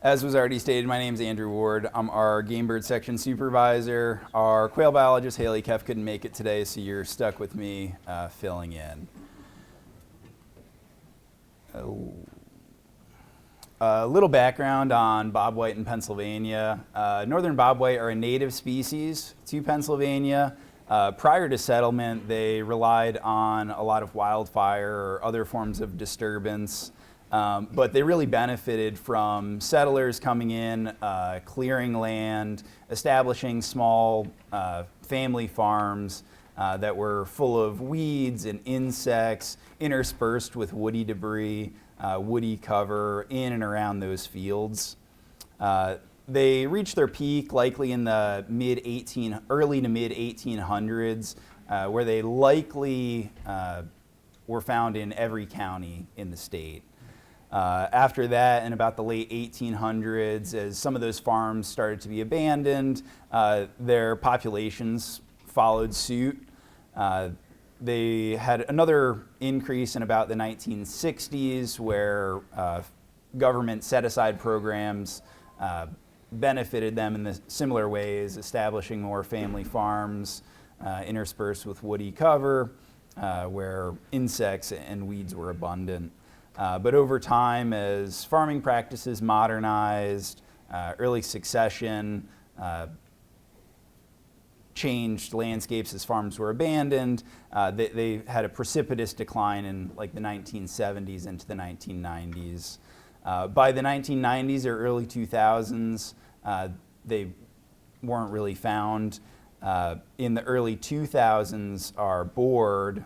As was already stated, my name is Andrew Ward. I'm our game bird section supervisor. Our quail biologist, Haley Keff, couldn't make it today, so you're stuck with me filling in. A little background on bobwhite in Pennsylvania. Northern bobwhite are a native species to Pennsylvania. Prior to settlement, they relied on a lot of wildfire or other forms of disturbance. But they really benefited from settlers coming in, clearing land, establishing small family farms that were full of weeds and insects, interspersed with woody debris, woody cover in and around those fields. They reached their peak likely in the early to mid 1800s, where they likely were found in every county in the state. After that, in about the late 1800s, as some of those farms started to be abandoned, their populations followed suit. They had another increase in about the 1960s, where government set-aside programs benefited them in the similar ways, establishing more family farms interspersed with woody cover, where insects and weeds were abundant. But over time, as farming practices modernized, early succession changed landscapes as farms were abandoned, they had a precipitous decline in like the 1970s into the 1990s. By the 1990s or early 2000s, they weren't really found. In the early 2000s, our board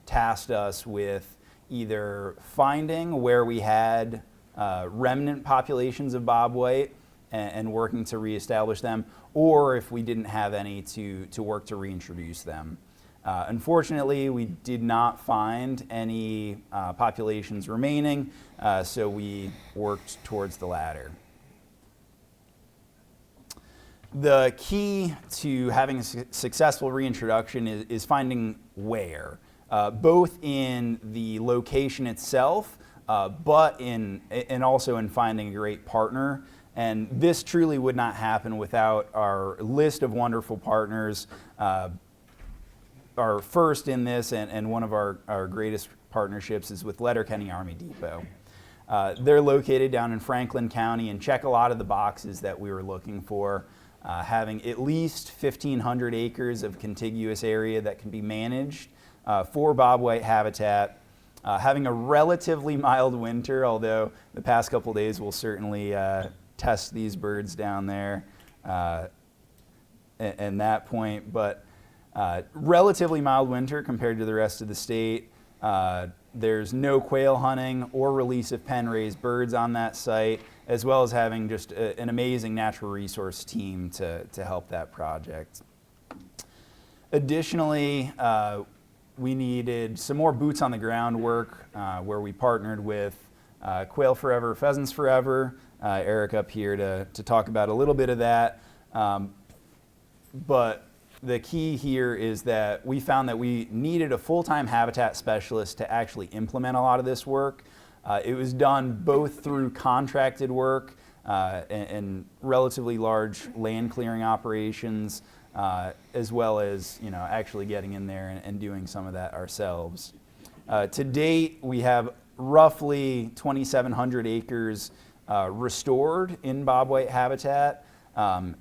tasked us with either finding where we had remnant populations of bobwhite and working to reestablish them, or if we didn't have any, to work to reintroduce them. Unfortunately, we did not find any populations remaining, so we worked towards the latter. The key to having a successful reintroduction is finding where. Both in the location itself, but also in finding a great partner. And this truly would not happen without our list of wonderful partners. Our first in this, and one of our greatest partnerships, is with Letterkenny Army Depot. They're located down in Franklin County and check a lot of the boxes that we were looking for. Having at least 1,500 acres of contiguous area that can be managed for bobwhite habitat, having a relatively mild winter, although the past couple days will certainly test these birds down there and that point, but relatively mild winter compared to the rest of the state. There's no quail hunting or release of pen-raised birds on that site, as well as having just an amazing natural resource team to help that project. Additionally, we needed some more boots on the ground work, where we partnered with Quail Forever, Pheasants Forever. Eric up here to talk about a little bit of that. But the key here is that we found that we needed a full-time habitat specialist to actually implement a lot of this work. It was done both through contracted work and relatively large land clearing operations, as well as actually getting in there and doing some of that ourselves. To date, we have roughly 2,700 acres restored in bobwhite habitat,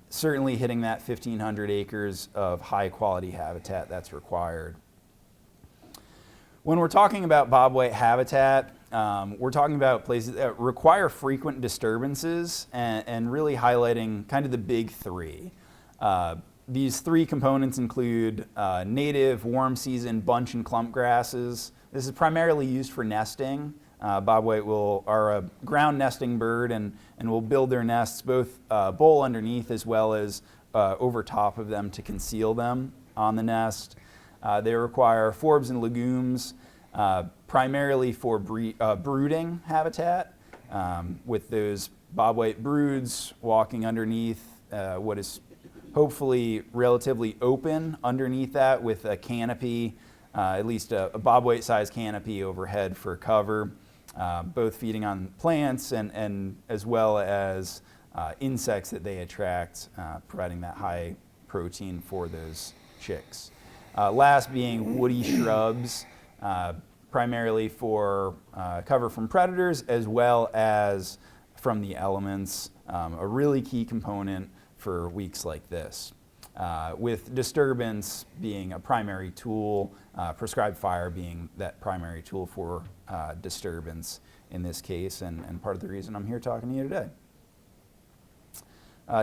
certainly hitting that 1,500 acres of high quality habitat that's required. When we're talking about bobwhite habitat, we're talking about places that require frequent disturbances and really highlighting kind of the big three. These three components include native, warm season, bunch and clump grasses. This is primarily used for nesting. Bobwhite are a ground nesting bird and will build their nests both bowl underneath as well as over top of them to conceal them on the nest. They require forbs and legumes, primarily for brooding habitat, with those bobwhite broods walking underneath what is hopefully relatively open underneath that, with a canopy, at least a bobwhite sized canopy overhead for cover. both feeding on plants and as well as insects that they attract, providing that high protein for those chicks. Last being woody shrubs, primarily for cover from predators as well as from the elements, a really key component for weeks like this. With disturbance being a primary tool, prescribed fire being that primary tool for disturbance in this case, and part of the reason I'm here talking to you today.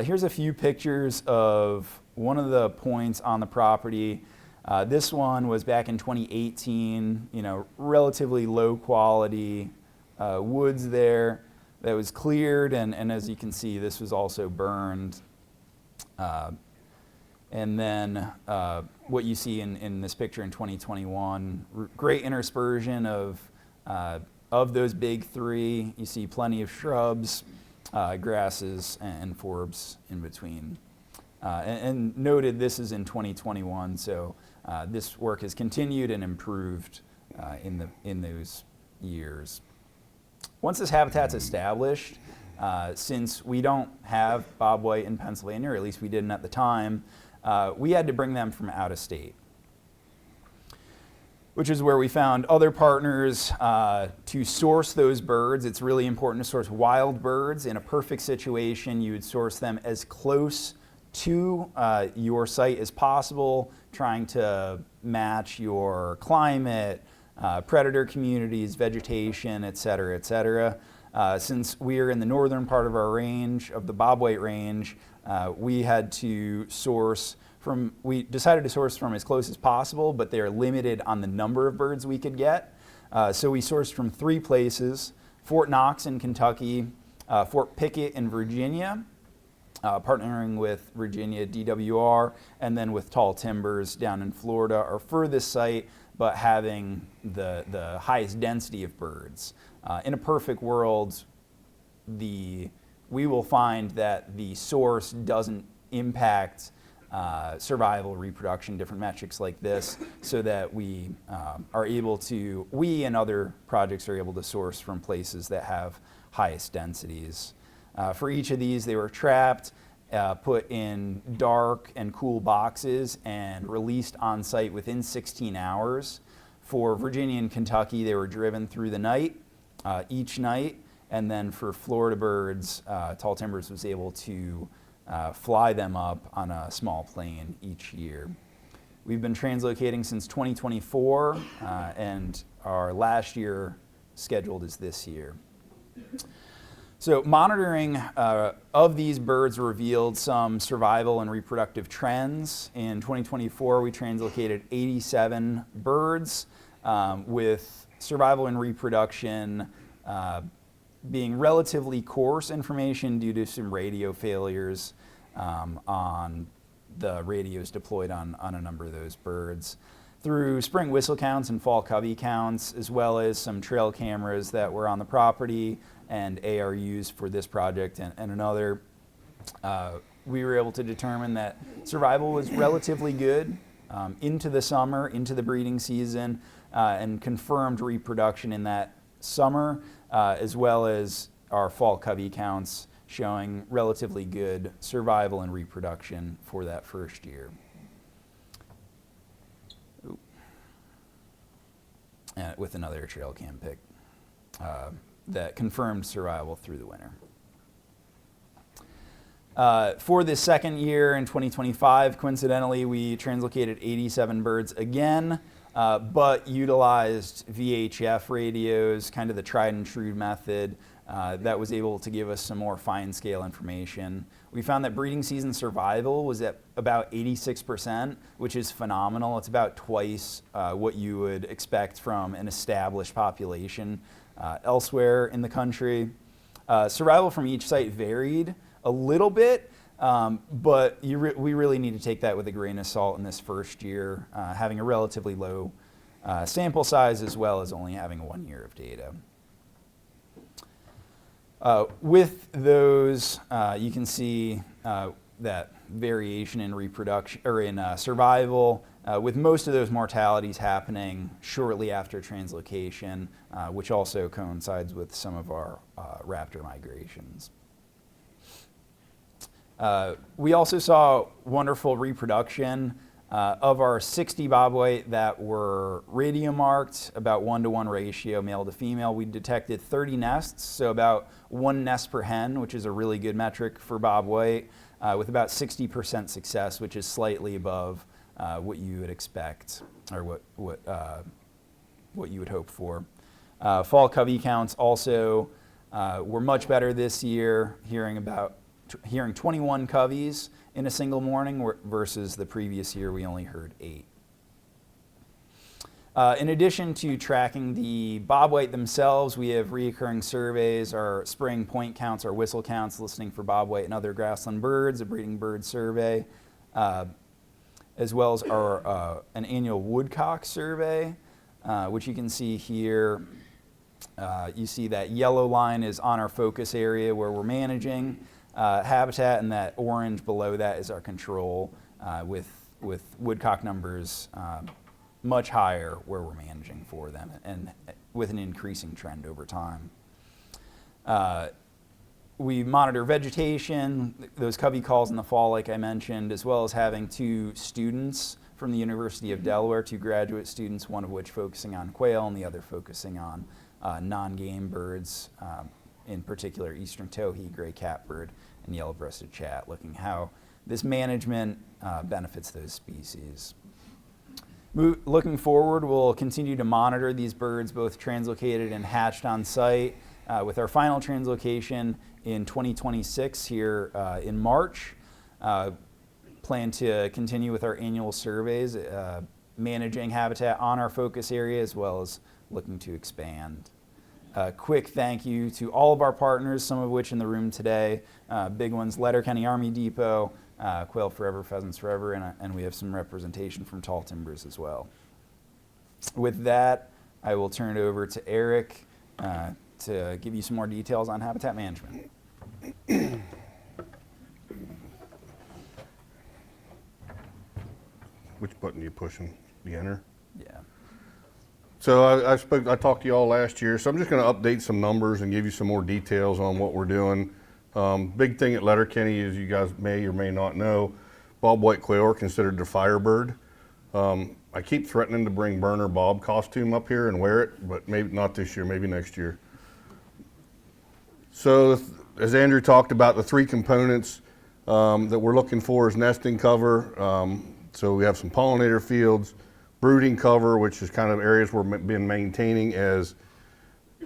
Here's a few pictures of one of the points on the property. This one was back in 2018, relatively low quality woods there that was cleared, and as you can see, this was also burned. And then what you see in this picture in 2021, great interspersion of those big three. You see plenty of shrubs, grasses, and forbs in between. And noted this is in 2021, so this work has continued and improved in those years. Once this habitat's established, since we don't have bobwhite in Pennsylvania, or at least we didn't at the time, we had to bring them from out of state, which is where we found other partners to source those birds. It's really important to source wild birds. In a perfect situation, you would source them as close to your site as possible, trying to match your climate, predator communities, vegetation, et cetera, et cetera. Since we are in the northern part of our range, of the bobwhite range, we had to source from, we decided to source from as close as possible, but they're limited on the number of birds we could get. So we sourced from 3 places: Fort Knox in Kentucky, Fort Pickett in Virginia, partnering with Virginia DWR, and then with Tall Timbers down in Florida, our furthest site, but having the highest density of birds. In a perfect world, we will find that the source doesn't impact survival, reproduction, different metrics like this, so that we are able to, we and other projects are able to source from places that have highest densities. For each of these, they were trapped, put in dark and cool boxes, and released on site within 16 hours. For Virginia and Kentucky, they were driven through the night, each night, and then for Florida birds, Tall Timbers was able to fly them up on a small plane each year. We've been translocating since 2024, and our last year scheduled is this year. So monitoring of these birds revealed some survival and reproductive trends. In 2024, we translocated 87 birds with survival and reproduction being relatively coarse information due to some radio failures on the radios deployed on a number of those birds. Through spring whistle counts and fall covey counts, as well as some trail cameras that were on the property and ARUs for this project and another, we were able to determine that survival was relatively good into the summer, into the breeding season, and confirmed reproduction in that summer, as well as our fall covey counts showing relatively good survival and reproduction for that first year. And with another trail cam pic that confirmed survival through the winter. For the second year in 2025, coincidentally, we translocated 87 birds again, but utilized VHF radios, kind of the tried and true method that was able to give us some more fine scale information. We found that breeding season survival was at about 86%, which is phenomenal. It's about twice what you would expect from an established population elsewhere in the country. Survival from each site varied a little bit, but we really need to take that with a grain of salt in this first year, having a relatively low sample size as well as only having 1 year of data. With those, you can see that variation in reproduction or in survival with most of those mortalities happening shortly after translocation, which also coincides with some of our raptor migrations. We also saw wonderful reproduction of our 60 bobwhite that were radiomarked, about 1-to-1 ratio, male to female. We detected 30 nests, so about 1 nest per hen, which is a really good metric for bobwhite, with about 60% success, which is slightly above what you would expect, or what you would hope for. Fall covey counts also were much better this year, hearing 21 coveys in a single morning versus the previous year we only heard 8. In addition to tracking the bobwhite themselves, we have reoccurring surveys, our spring point counts, our whistle counts, listening for bobwhite and other grassland birds, a breeding bird survey, as well as our an annual woodcock survey, which you can see here. You see that yellow line is on our focus area where we're managing habitat, and that orange below that is our control, with woodcock numbers much higher where we're managing for them, and with an increasing trend over time. We monitor vegetation, those covey calls in the fall, like I mentioned, as well as having 2 students from the University of Delaware, 2 graduate students, one of which focusing on quail and the other focusing on non-game birds, in particular eastern towhee, gray catbird, and yellow-breasted chat, looking how this management benefits those species. Looking forward, we'll continue to monitor these birds, both translocated and hatched on site, with our final translocation in 2026 here in March. Plan to continue with our annual surveys, managing habitat on our focus area, as well as looking to expand. Quick thank you to all of our partners, some of which in the room today. Big ones, Letterkenny Army Depot, Quail Forever, Pheasants Forever, and we have some representation from Tall Timbers as well. With that, I will turn it over to Eric to give you some more details on habitat management. Which button are you pushing? The enter? Yeah. So I talked to you all last year, so I'm just going to update some numbers and give you some more details on what we're doing. Big thing at Letterkenny, as you guys may or may not know, bobwhite quail are considered the firebird. I keep threatening to bring Burner Bob costume up here and wear it, but maybe not this year, maybe next year. So as Andrew talked about, the 3 components that we're looking for is nesting cover. So we have some pollinator fields, brooding cover, which is kind of areas we're been maintaining as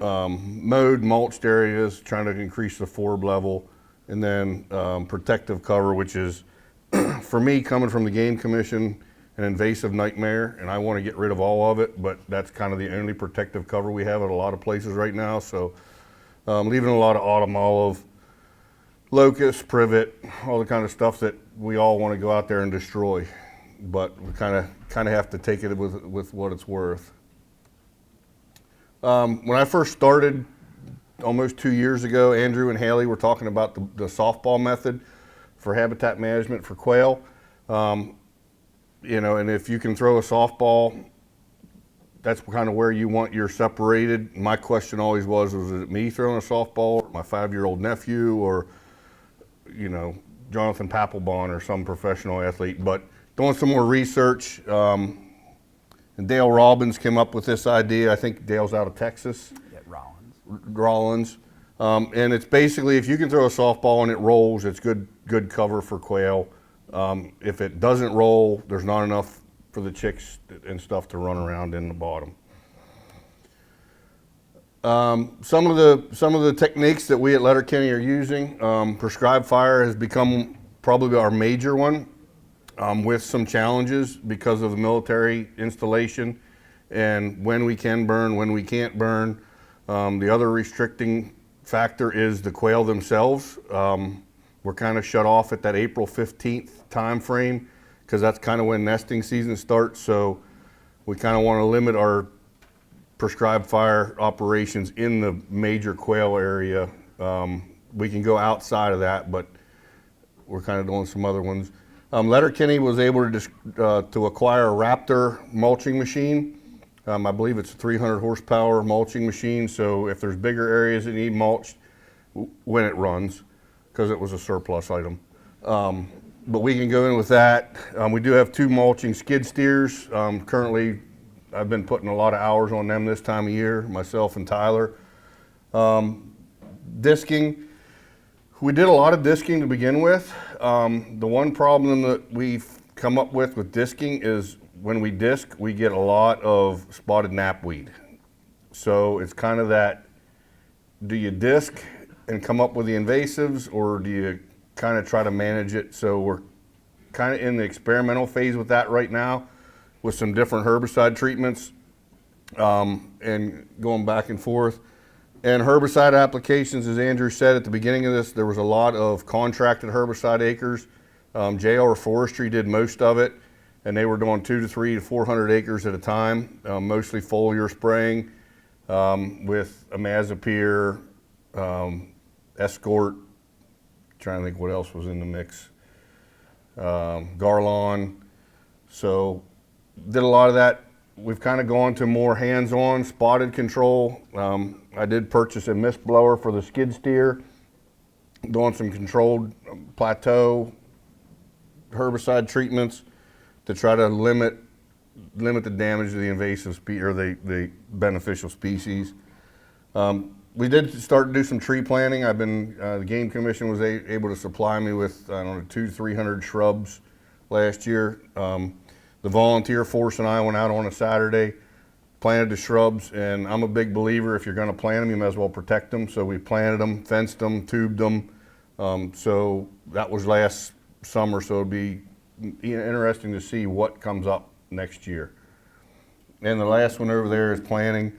mowed, mulched areas, trying to increase the forb level, and then protective cover, which is, for me, coming from the Game Commission, an invasive nightmare, and I want to get rid of all of it, but that's kind of the only protective cover we have at a lot of places right now. So leaving a lot of autumn olive, locust, privet, all the kind of stuff that we all want to go out there and destroy, but we kind of have to take it with what it's worth. When I first started almost 2 years ago, Andrew and Haley were talking about the softball method for habitat management for quail. You know, and if you can throw a softball, that's kind of where you want your separated. My question always was it me throwing a softball, or my 5-year-old nephew, or, you know, Jonathan Papelbon or some professional athlete? But doing some more research, and Dale Robbins came up with this idea. I think Dale's out of Texas. Yeah, Rollins. And it's basically, if you can throw a softball and it rolls, it's good cover for quail. If it doesn't roll, there's not enough for the chicks and stuff to run around in the bottom. Some of the techniques that we at Letterkenny are using, prescribed fire has become probably our major one, with some challenges because of the military installation and when we can burn, when we can't burn. The other restricting factor is the quail themselves. We're kind of shut off at that April 15th time frame because that's kind of when nesting season starts. So we kind of want to limit our prescribed fire operations in the major quail area. We can go outside of that, but we're kind of doing some other ones. Letterkenny was able to acquire a Raptor mulching machine. I believe it's a 300 horsepower mulching machine, so if there's bigger areas that need mulched, when it runs, because it was a surplus item. But we can go in with that. We do have 2 mulching skid steers. Currently, I've been putting a lot of hours on them this time of year, myself and Tyler. Disking, we did a lot of disking to begin with. The one problem that we've come up with disking is when we disc, we get a lot of spotted knapweed. So it's kind of that, do you disc and come up with the invasives, or do you kind of try to manage it? So we're kind of in the experimental phase with that right now, with some different herbicide treatments, and going back and forth. And herbicide applications, as Andrew said at the beginning of this, there was a lot of contracted herbicide acres. JR Forestry did most of it, and they were doing 200 to 300 to 400 acres at a time, mostly foliar spraying with imazapyr, Escort, trying to think what else was in the mix, Garlon. So did a lot of that. We've kind of gone to more hands-on spotted control. I did purchase a mist blower for the skid steer, doing some controlled plateau herbicide treatments to try to limit the damage to the invasive or the beneficial species. We did start to do some tree planting. The Game Commission was able to supply me with, I don't know, 200 to 300 shrubs last year. The volunteer force and I went out on a Saturday, planted the shrubs, and I'm a big believer, if you're gonna plant them, you might as well protect them. So we planted them, fenced them, tubed them. So that was last summer, so it'd be interesting to see what comes up next year. And the last one over there is planting.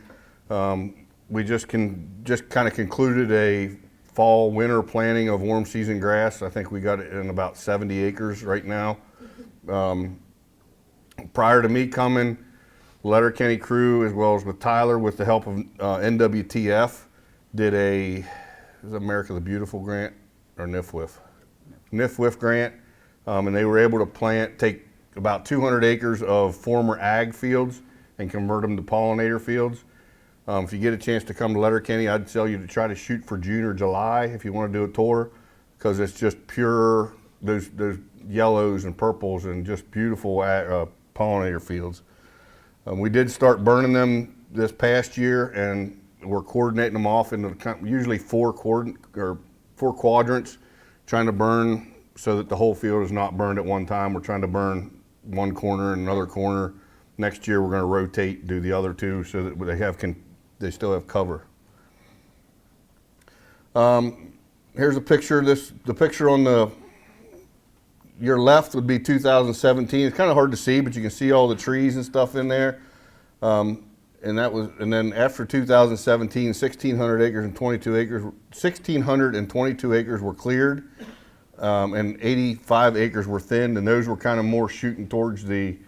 We just kind of concluded a fall winter planting of warm season grass. I think we got it in about 70 acres right now. Prior to me coming, Letterkenny crew, as well as with Tyler, with the help of NWTF, did is it America the Beautiful grant, or NIFWIF grant, and they were able to take about 200 acres of former ag fields and convert them to pollinator fields. If you get a chance to come to Letterkenny, I'd tell you to try to shoot for June or July if you want to do a tour, because it's just pure, those yellows and purples and just beautiful pollinator fields. We did start burning them this past year, and we're coordinating them off into usually four quadrants, trying to burn so that the whole field is not burned at one time. We're trying to burn one corner and another corner. Next year we're going to rotate, do the other two, so that they still have cover. Here's a picture. The picture on your left would be 2017. It's kind of hard to see, but you can see all the trees and stuff in there. And then after 2017, 1,600 acres and 22 acres, 1,622 acres were cleared, and 85 acres were thinned, and those were kind of more shooting towards the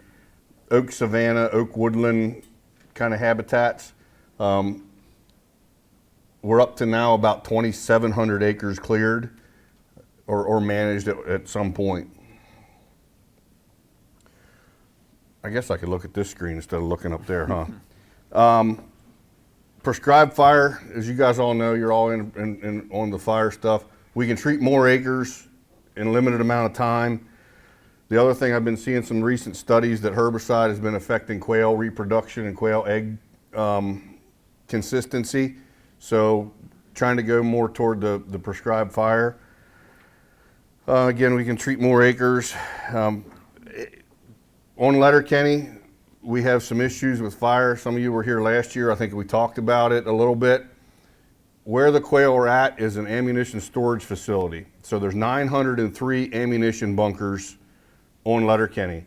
oak savanna, oak woodland kind of habitats. We're up to now about 2,700 acres cleared or managed at some point. I guess I could look at this screen instead of looking up there, huh? Prescribed fire, as you guys all know, you're all on the fire stuff. We can treat more acres in a limited amount of time. The other thing, I've been seeing some recent studies that herbicide has been affecting quail reproduction and quail egg consistency. So trying to go more toward the prescribed fire. Again, we can treat more acres. On Letterkenny, we have some issues with fire. Some of you were here last year. I think we talked about it a little bit. Where the quail are at is an ammunition storage facility. So there's 903 ammunition bunkers on Letterkenny.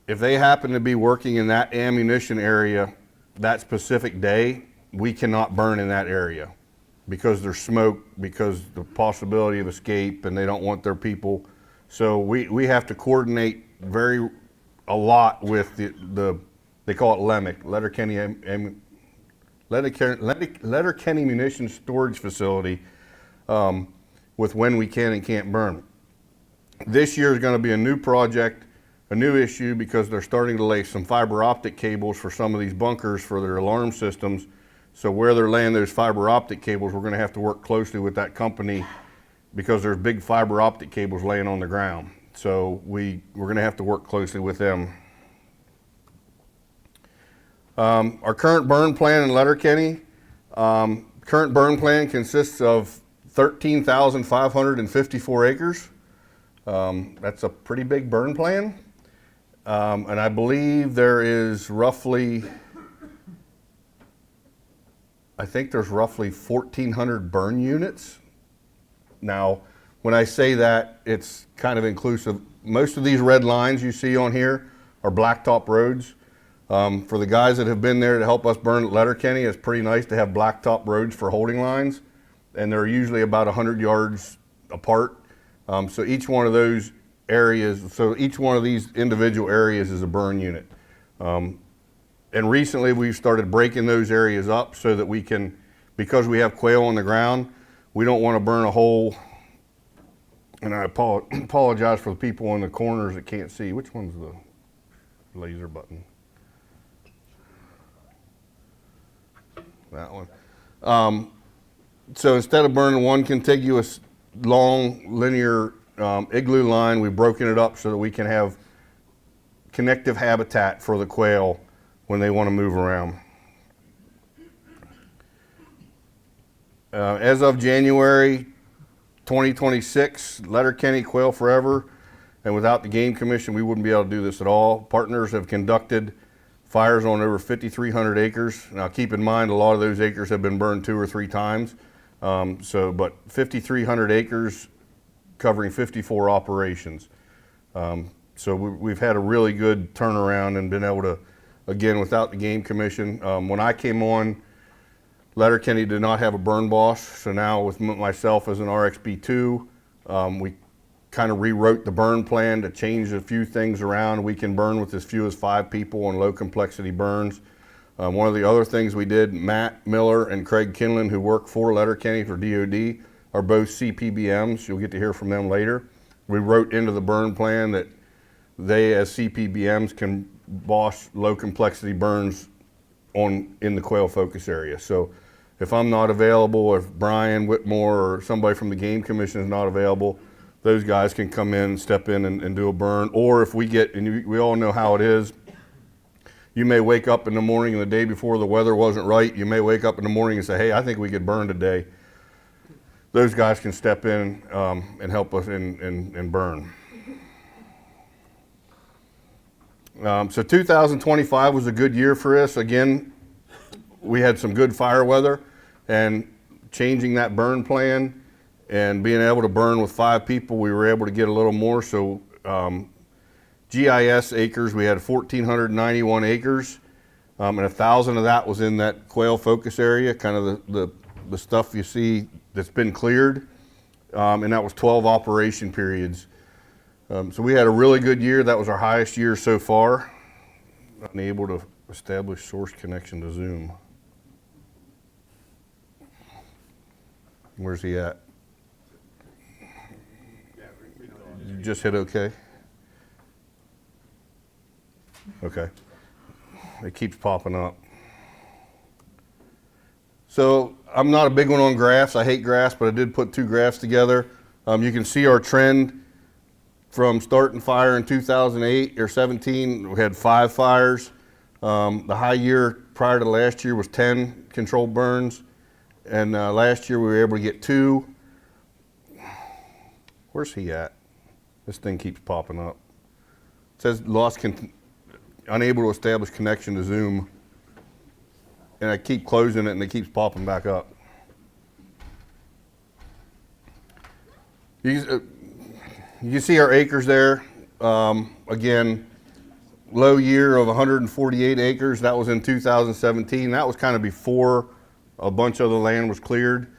If they happen to be working in that ammunition area that specific day, we cannot burn in that area because there's smoke, because the possibility of escape, and they don't want their people. So we have to coordinate a lot with they call it LEMIC, Letterkenny Munition Storage Facility, with when we can and can't burn. This year is going to be a new project, a new issue, because they're starting to lay some fiber optic cables for some of these bunkers for their alarm systems. So where they're laying those fiber optic cables, we're going to have to work closely with that company because there's big fiber optic cables laying on the ground. So we're going to have to work closely with them. Our current burn plan in Letterkenny, current burn plan consists of 13,554 acres. That's a pretty big burn plan. And I believe there is roughly, I think there's roughly 1,400 burn units. Now, when I say that, it's kind of inclusive. Most of these red lines you see on here are blacktop roads. For the guys that have been there to help us burn at Letterkenny, it's pretty nice to have blacktop roads for holding lines, and they're usually about 100 yards apart. So each one of those areas, so each one of these individual areas is a burn unit. And recently we've started breaking those areas up so that we can, because we have quail on the ground, we don't want to burn a hole. And I apologize for the people in the corners that can't see. Which one's the laser button? That one. So instead of burning one contiguous long linear igloo line, we've broken it up so that we can have connective habitat for the quail when they want to move around. As of January 2026, Letterkenny Quail Forever, and without the Game Commission, we wouldn't be able to do this at all. Partners have conducted fires on over 5,300 acres. Now keep in mind, a lot of those acres have been burned 2 or 3 times. But 5,300 acres covering 54 operations. So we've had a really good turnaround and been able to, again, without the Game Commission. When I came on, Letterkenny did not have a burn boss, so now with myself as an RXB2, we kind of rewrote the burn plan to change a few things around. We can burn with as few as 5 people on low complexity burns. One of the other things we did, Matt Miller and Craig Kinlan, who work for Letterkenny for DOD, are both CPBMs. You'll get to hear from them later. We wrote into the burn plan that they, as CPBMs, can boss low complexity burns in the quail focus area. So if I'm not available, if Brian Whitmore or somebody from the Game Commission is not available, those guys can come in and step in and do a burn. Or if we get, and we all know how it is, you may wake up in the morning and the day before the weather wasn't right, you may wake up in the morning and say, hey, I think we could burn today. Those guys can step in and help us and burn. So 2025 was a good year for us. Again, we had some good fire weather, and changing that burn plan and being able to burn with 5 people, we were able to get a little more. So GIS acres, we had 1,491 acres, and 1,000 of that was in that quail focus area, kind of the stuff you see that's been cleared, and that was 12 operation periods. So we had a really good year. That was our highest year so far. Unable to establish source connection to Zoom. Where's he at? You just hit OK? Okay. It keeps popping up. So I'm not a big one on graphs. I hate graphs, but I did put 2 graphs together. You can see our trend from starting fire in 2008 or 17. We had 5 fires. The high year prior to last year was 10 controlled burns. And last year we were able to get 2. Where's he at? This thing keeps popping up. It says unable to establish connection to Zoom. And I keep closing it and it keeps popping back up. You can see our acres there. Again, low year of 148 acres. That was in 2017. That was kind of before a bunch of the land was cleared.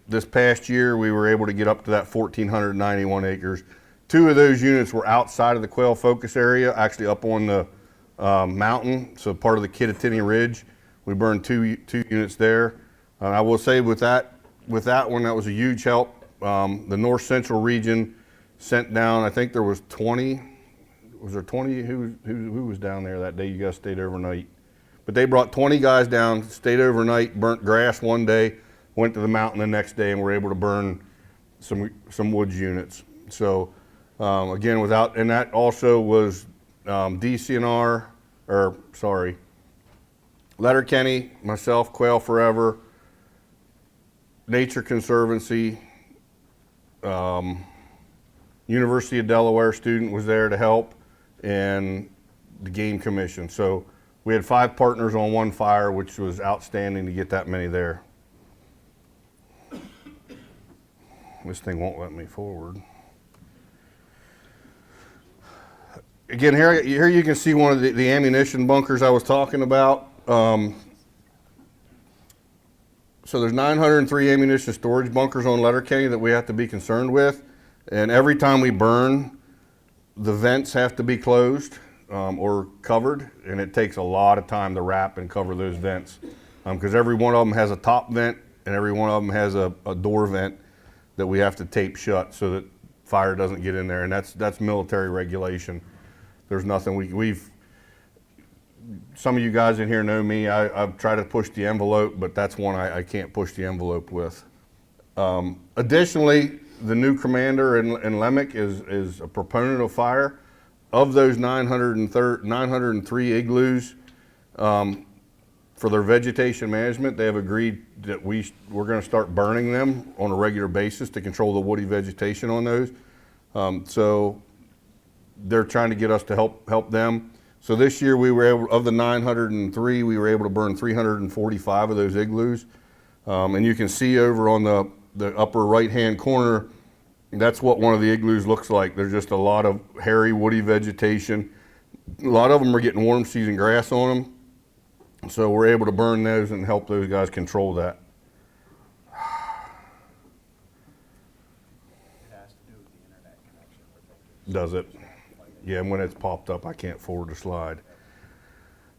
This past year, we were able to get up to that 1,491 acres. 2 of those units were outside of the quail focus area, actually up on the mountain, so part of the Kittatinny Ridge. We burned 2 units there. I will say with that one, that was a huge help. The north central region sent down, I think there was 20, was there 20, who was down there that day you guys stayed overnight? But they brought 20 guys down, stayed overnight, burnt grass one day, went to the mountain the next day, and were able to burn some woods units. So again, and that also was DCNR, or sorry, Letterkenny, myself, Quail Forever, Nature Conservancy, University of Delaware student was there to help, and the Game Commission. So we had 5 partners on one fire, which was outstanding to get that many there. This thing won't let me forward. Again, here you can see one of the ammunition bunkers I was talking about. So there's 903 ammunition storage bunkers on Letterkenny that we have to be concerned with. And every time we burn, the vents have to be closed or covered, and it takes a lot of time to wrap and cover those vents because every one of them has a top vent and every one of them has a door vent that we have to tape shut so that fire doesn't get in there, and that's military regulation. There's nothing we've. Some of you guys in here know me. I've tried to push the envelope, but that's one I can't push the envelope with. Additionally, the new commander in Lemmick is a proponent of fire. Of those 903 igloos, for their vegetation management, they have agreed that we're going to start burning them on a regular basis to control the woody vegetation on those. So they're trying to get us to help them. So this year we were able, of the 903, we were able to burn 345 of those igloos. And you can see over on the upper right-hand corner, that's what one of the igloos looks like. There's just a lot of hairy, woody vegetation. A lot of them are getting warm season grass on them. So we're able to burn those and help those guys control that. It has to do with the internet connection. Does it? Yeah, and when it's popped up, I can't forward the slide.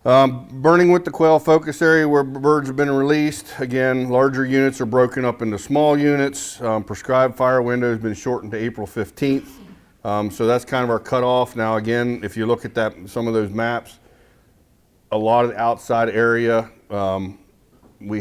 Burning with the quail focus area where birds have been released. Again, larger units are broken up into small units. Prescribed fire window has been shortened to April 15th. So that's kind of our cutoff. Now again, if you look at some of those maps, a lot of the outside area, we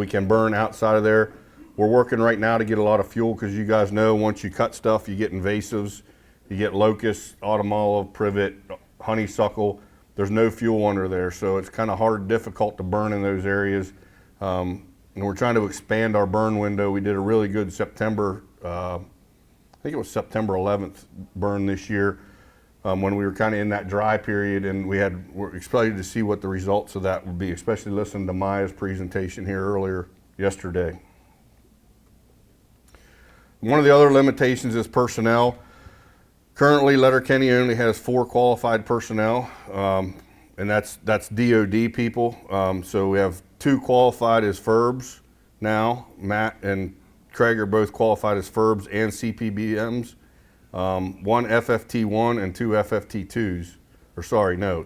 can burn outside of there. We're working right now to get a lot of fuel because you guys know once you cut stuff, you get invasives, you get locust, autumn olive, privet, honeysuckle. There's no fuel under there, so it's kind of difficult to burn in those areas. And we're trying to expand our burn window. We did a really good September, I think it was September 11th burn this year. When we were kind of in that dry period, and we're excited to see what the results of that would be, especially listening to Maya's presentation here earlier yesterday. One of the other limitations is personnel. Currently, Letterkenny only has 4 qualified personnel, and that's DOD people. So we have 2 qualified as FERBs now. Matt and Craig are both qualified as FERBs and CPBMs. 1 FFT1 and 2 FFT2s, or sorry, no,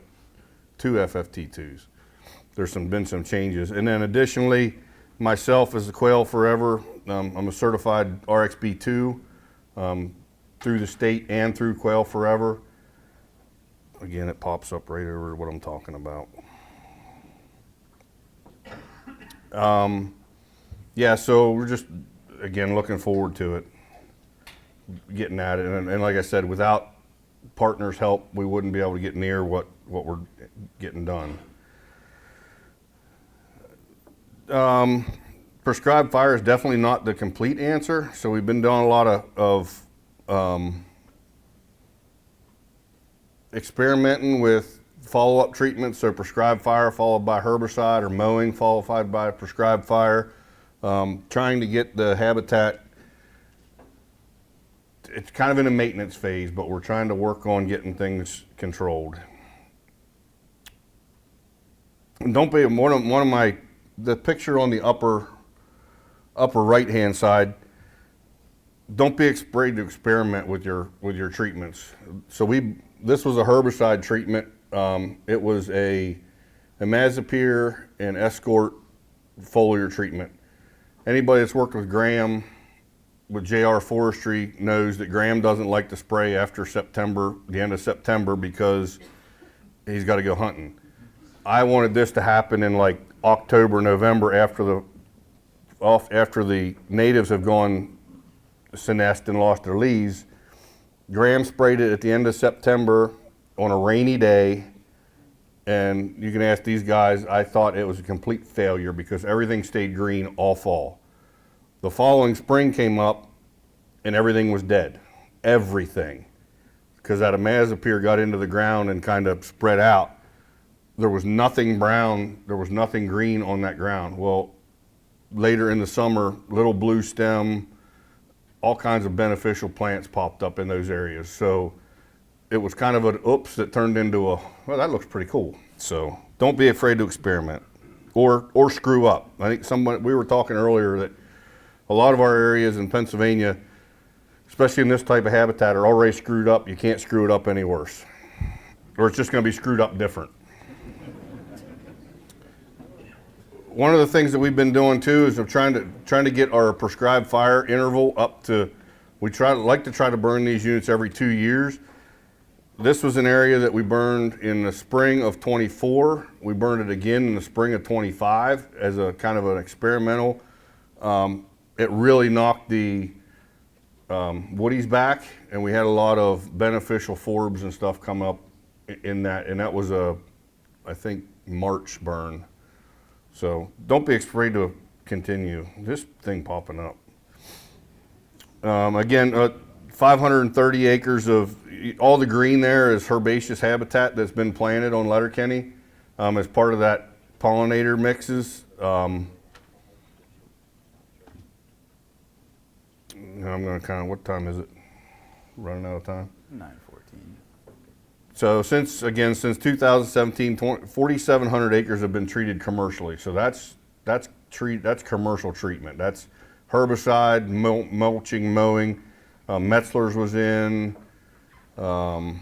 2 FFT2s. There's been some changes. And then additionally, myself as the Quail Forever, I'm a certified RXB2 through the state and through Quail Forever. Again, it pops up right over what I'm talking about. Yeah, so we're just, again, looking forward to it. Getting at it, and like I said, without partners' help, we wouldn't be able to get near what we're getting done. Prescribed fire is definitely not the complete answer, so we've been doing a lot of experimenting with follow-up treatments, so prescribed fire followed by herbicide, or mowing followed by prescribed fire, trying to get the habitat. It's kind of in a maintenance phase, but we're trying to work on getting things controlled. And don't be the picture on the upper right-hand side. Don't be afraid to experiment with your treatments. So this was a herbicide treatment. It was a imazapyr and escort foliar treatment. Anybody that's worked with Graham with JR Forestry knows that Graham doesn't like to spray after September, the end of September, because he's got to go hunting. I wanted this to happen in like October, November, after the natives have gone to nest and lost their leaves. Graham sprayed it at the end of September on a rainy day, and you can ask these guys, I thought it was a complete failure because everything stayed green all fall. The following spring came up and everything was dead. Everything. Because that imazapyr got into the ground and kind of spread out. There was nothing brown, there was nothing green on that ground. Well, later in the summer, little blue stem, all kinds of beneficial plants popped up in those areas. So it was kind of an oops that turned into a, well, that looks pretty cool. So don't be afraid to experiment or screw up. I think we were talking earlier that a lot of our areas in Pennsylvania, especially in this type of habitat, are already screwed up. You can't screw it up any worse. Or it's just going to be screwed up different. One of the things that we've been doing too is trying to get our prescribed fire interval up to, like to try to burn these units every 2 years. This was an area that we burned in the spring of 24. We burned it again in the spring of 25 as a kind of an experimental. It really knocked the woodies back, and we had a lot of beneficial forbs and stuff come up in that, and that was I think, March burn. So don't be afraid to continue. This thing popping up. Again, 530 acres of, all the green there is herbaceous habitat that's been planted on Letterkenny as part of that pollinator mixes. I'm going to kind of, what time is it? Running out of time? 9:14. So since 2017, 4,700 acres have been treated commercially. So that's commercial treatment. That's herbicide, mulching, mowing. Metzler's was in. There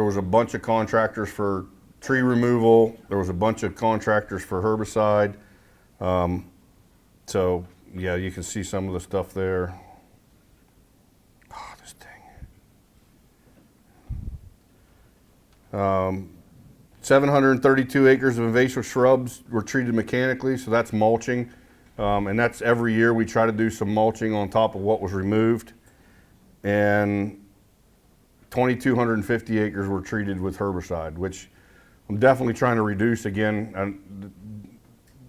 was a bunch of contractors for tree removal. There was a bunch of contractors for herbicide. So yeah, you can see some of the stuff there. Oh, this thing. 732 acres of invasive shrubs were treated mechanically, so that's mulching. And that's every year we try to do some mulching on top of what was removed. And 2,250 acres were treated with herbicide, which I'm definitely trying to reduce again.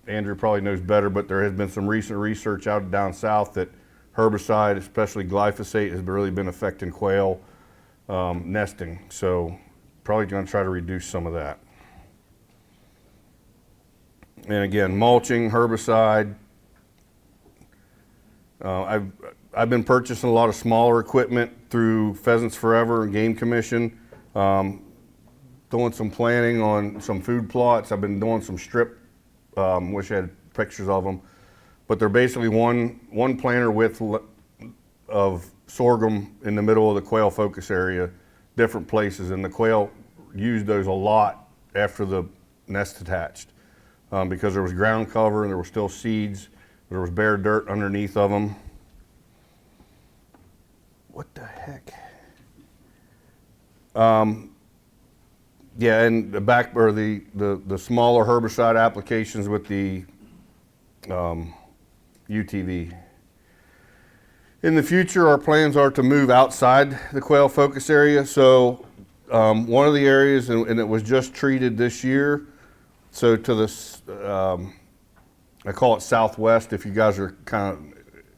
Andrew probably knows better, but there has been some recent research out down south that herbicide, especially glyphosate, has really been affecting quail nesting. So probably going to try to reduce some of that. And again, mulching, herbicide. I've been purchasing a lot of smaller equipment through Pheasants Forever and Game Commission. Doing some planning on some food plots. I've been doing some strip. Wish I had pictures of them, but they're basically one planter width of sorghum in the middle of the quail focus area, different places, and the quail used those a lot after the nest attached because there was ground cover and there were still seeds. There was bare dirt underneath of them. What the heck? Yeah, and the smaller herbicide applications with the UTV. In the future, our plans are to move outside the quail focus area. So one of the areas, and it was just treated this year, so to this, I call it Southwest. If you guys are kind of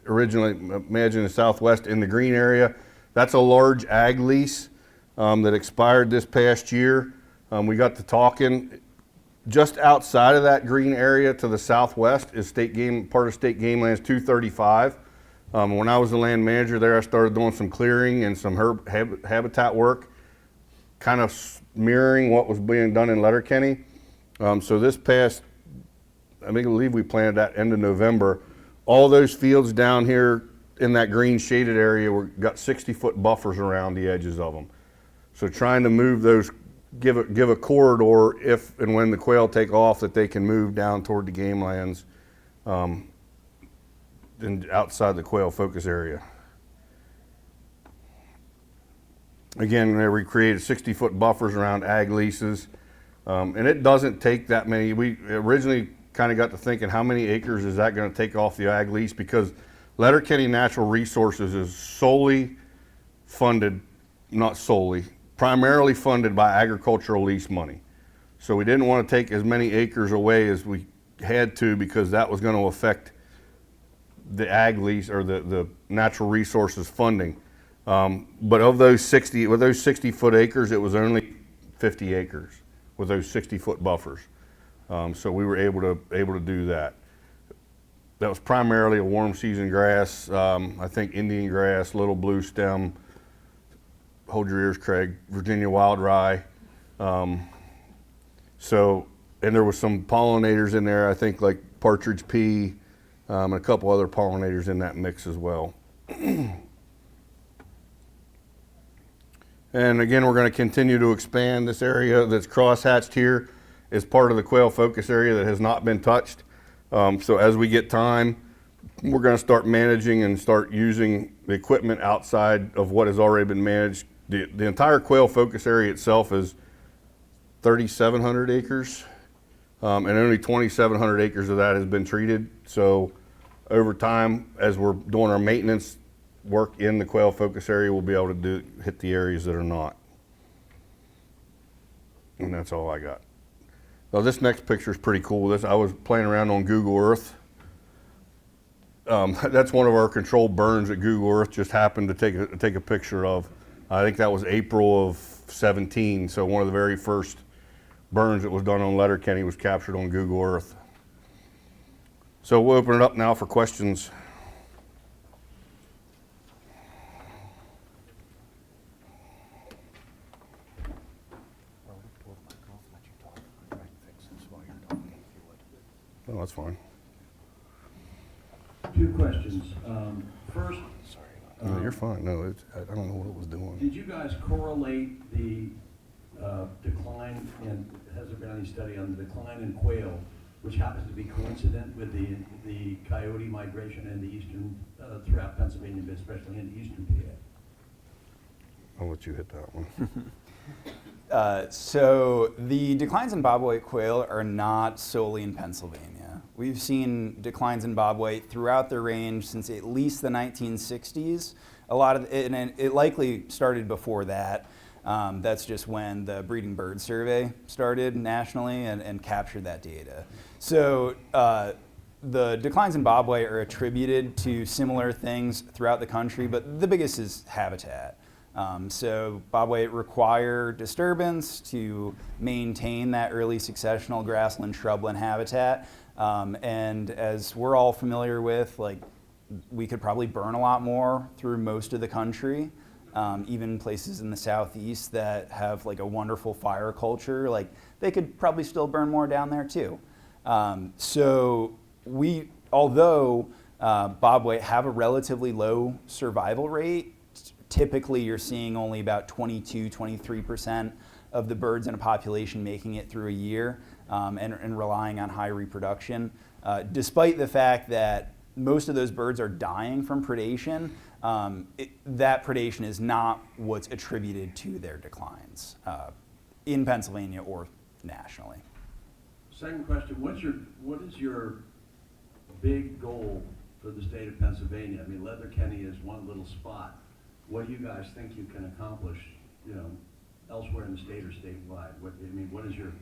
originally imagine the Southwest in the green area, that's a large ag lease that expired this past year. We got to talking. Just outside of that green area to the southwest is part of State Game Lands 235. When I was the land manager there, I started doing some clearing and some habitat work, kind of mirroring what was being done in Letterkenny. So this past, I believe we planted that end of November. All those fields down here in that green shaded area got 60-foot buffers around the edges of them. So trying to move those, give a corridor if and when the quail take off that they can move down toward the game lands. outside the quail focus area. Again, we created 60-foot buffers around ag leases, and it doesn't take that many. We originally kind of got to thinking, how many acres is that going to take off the ag lease? Because Letterkenny Natural Resources is solely funded, not solely, primarily funded by agricultural lease money. So we didn't want to take as many acres away as we had to, because that was going to affect the ag lease or the natural resources funding. But of those 60-foot acres, it was only 50 acres with those 60-foot buffers. So we were able to do that. That was primarily a warm season grass. I think Indian grass, little blue stem, hold your ears, Craig, Virginia wild rye. And there was some pollinators in there, I think like partridge pea, and a couple other pollinators in that mix as well. And again, we're going to continue to expand this area that's crosshatched here is part of the quail focus area that has not been touched. So as we get time, we're going to start managing and start using the equipment outside of what has already been managed. The entire quail focus area itself is 3,700 acres, and only 2,700 acres of that has been treated. So over time, as we're doing our maintenance work in the quail focus area, we'll be able to hit the areas that are not. And that's all I got. Now this next picture is pretty cool. I was playing around on Google Earth. That's one of our controlled burns that Google Earth just happened to take a picture of. I think that was April of 17. So one of the very first burns that was done on Letterkenny was captured on Google Earth. So we'll open it up now for questions. Oh, that's fine. Two questions. First, No, you're fine. No, I don't know what it was doing. did you guys correlate the decline in, has there been any study on the decline in quail, which happens to be coincident with the coyote migration in the eastern, throughout Pennsylvania, but especially in eastern PA? I'll let you hit that one. So the declines in bobwhite quail are not solely in Pennsylvania. We've seen declines in bobwhite throughout the range since at least the 1960s. A lot of it, and it likely started before that. That's just when the Breeding Bird Survey started nationally and captured that data. So the declines in bobwhite are attributed to similar things throughout the country, but the biggest is habitat. So bobwhite require disturbance to maintain that early successional grassland shrubland habitat. And as we're all familiar with, like, we could probably burn a lot more through most of the country. Even places in the southeast that have like a wonderful fire culture, like they could probably still burn more down there too. So although bobwhite have a relatively low survival rate, typically you're seeing only about 22, 23% of the birds in a population making it through a year and relying on high reproduction. Despite the fact that most of those birds are dying from predation, that predation is not what's attributed to their declines in Pennsylvania or nationally. Second question, what is your big goal for the state of Pennsylvania? I mean, Letterkenny is one little spot. What do you guys think you can accomplish, elsewhere in the state or statewide? What is your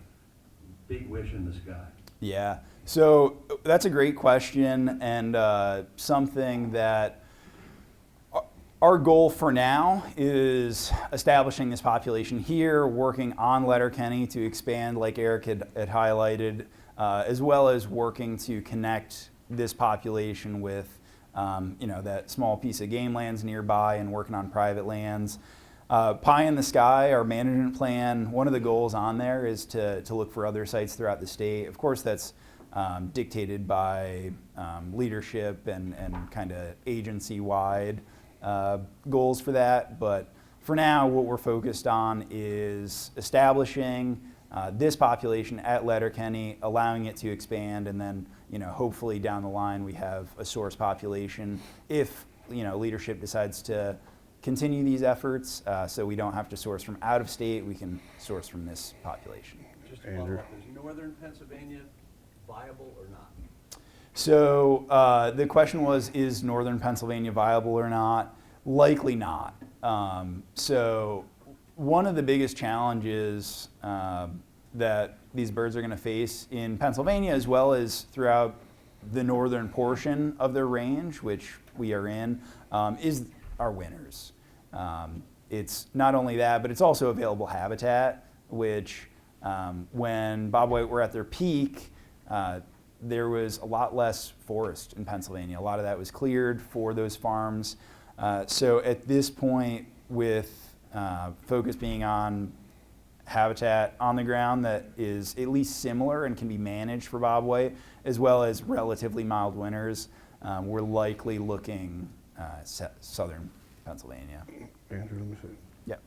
big wish in the sky? Yeah, so that's a great question, and something that our goal for now is establishing this population here, working on Letterkenny to expand, like Eric had highlighted, as well as working to connect this population with that small piece of game lands nearby and working on private lands. Pie in the Sky, our management plan, one of the goals on there is to look for other sites throughout the state. Of course, that's dictated by leadership and kind of agency-wide goals for that. But for now, what we're focused on is establishing this population at Letterkenny, allowing it to expand, and then hopefully down the line we have a source population if, leadership decides to continue these efforts, so we don't have to source from out of state, we can source from this population. Just to follow up, is northern Pennsylvania viable or not? So the question was, is northern Pennsylvania viable or not? Likely not. So one of the biggest challenges that these birds are going to face in Pennsylvania, as well as throughout the northern portion of their range, which we are in, is our winters. It's not only that, but it's also available habitat, which when Bobwhite were at their peak, there was a lot less forest in Pennsylvania. A lot of that was cleared for those farms. So at this point, with focus being on habitat on the ground that is at least similar and can be managed for Bobwhite, as well as relatively mild winters, we're likely looking southern Pennsylvania. Andrew, let me see. Yep.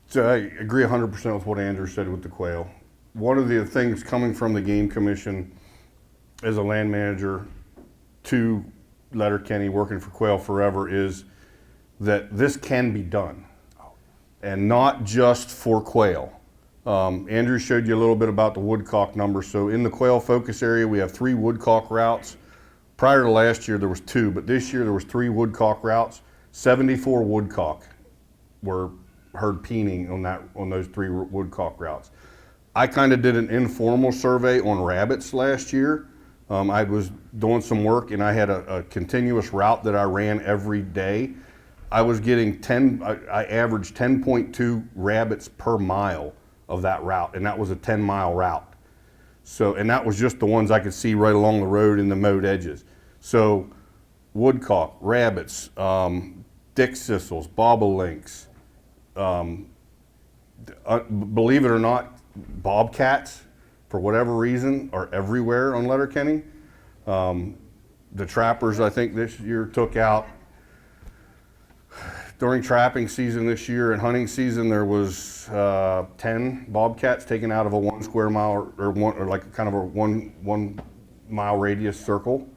So I agree 100% with what Andrew said with the quail. One of the things coming from the Game Commission as a land manager to Letterkenny, working for Quail Forever, is that this can be done, and not just for quail. Andrew showed you a little bit about the woodcock numbers. So in the quail focus area, we have 3 woodcock routes. Prior to last year, there was 2, but this year there was 3 woodcock routes. 74 woodcock were heard peening on those 3 woodcock routes. I kind of did an informal survey on rabbits last year. I was doing some work and I had a continuous route that I ran every day. I was getting I averaged 10.2 rabbits per mile of that route, and that was a 10-mile route. So, and that was just the ones I could see right along the road in the mowed edges. So woodcock, rabbits, dick sissels, bobolinks, believe it or not, bobcats, for whatever reason, are everywhere on Letterkenny. The trappers, I think, this year took out, during trapping season this year and hunting season, there was 10 bobcats taken out of a 1 square mile, or like kind of a one mile radius circle.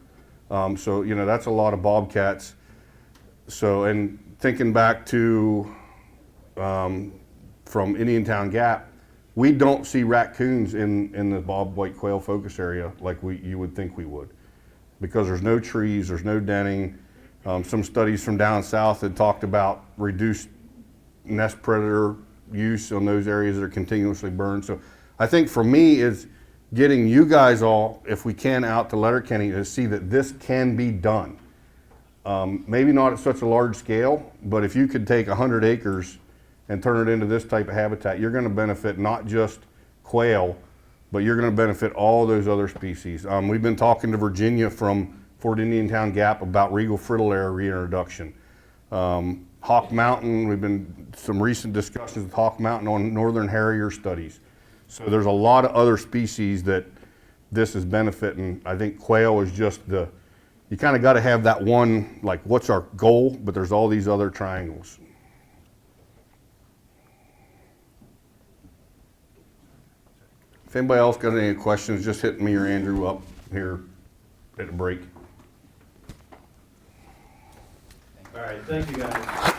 So, that's a lot of bobcats. So, and thinking back to from Indiantown Gap, we don't see raccoons in the bobwhite quail focus area like you would think we would, because there's no trees, there's no denning. Some studies from down south had talked about reduced nest predator use on those areas that are continuously burned. So I think for me is getting you guys all, if we can, out to Letterkenny to see that this can be done. Maybe not at such a large scale, but if you could take 100 acres and turn it into this type of habitat, you're going to benefit not just quail, but you're going to benefit all those other species. We've been talking to Virginia from Fort Indiantown Gap about regal fritillary reintroduction. Hawk Mountain, we've been some recent discussions with Hawk Mountain on northern harrier studies. So there's a lot of other species that this is benefiting. I think quail is just you kind of got to have that one, like, what's our goal, but there's all these other triangles. If anybody else got any questions, just hit me or Andrew up here at a break. All right, thank you guys.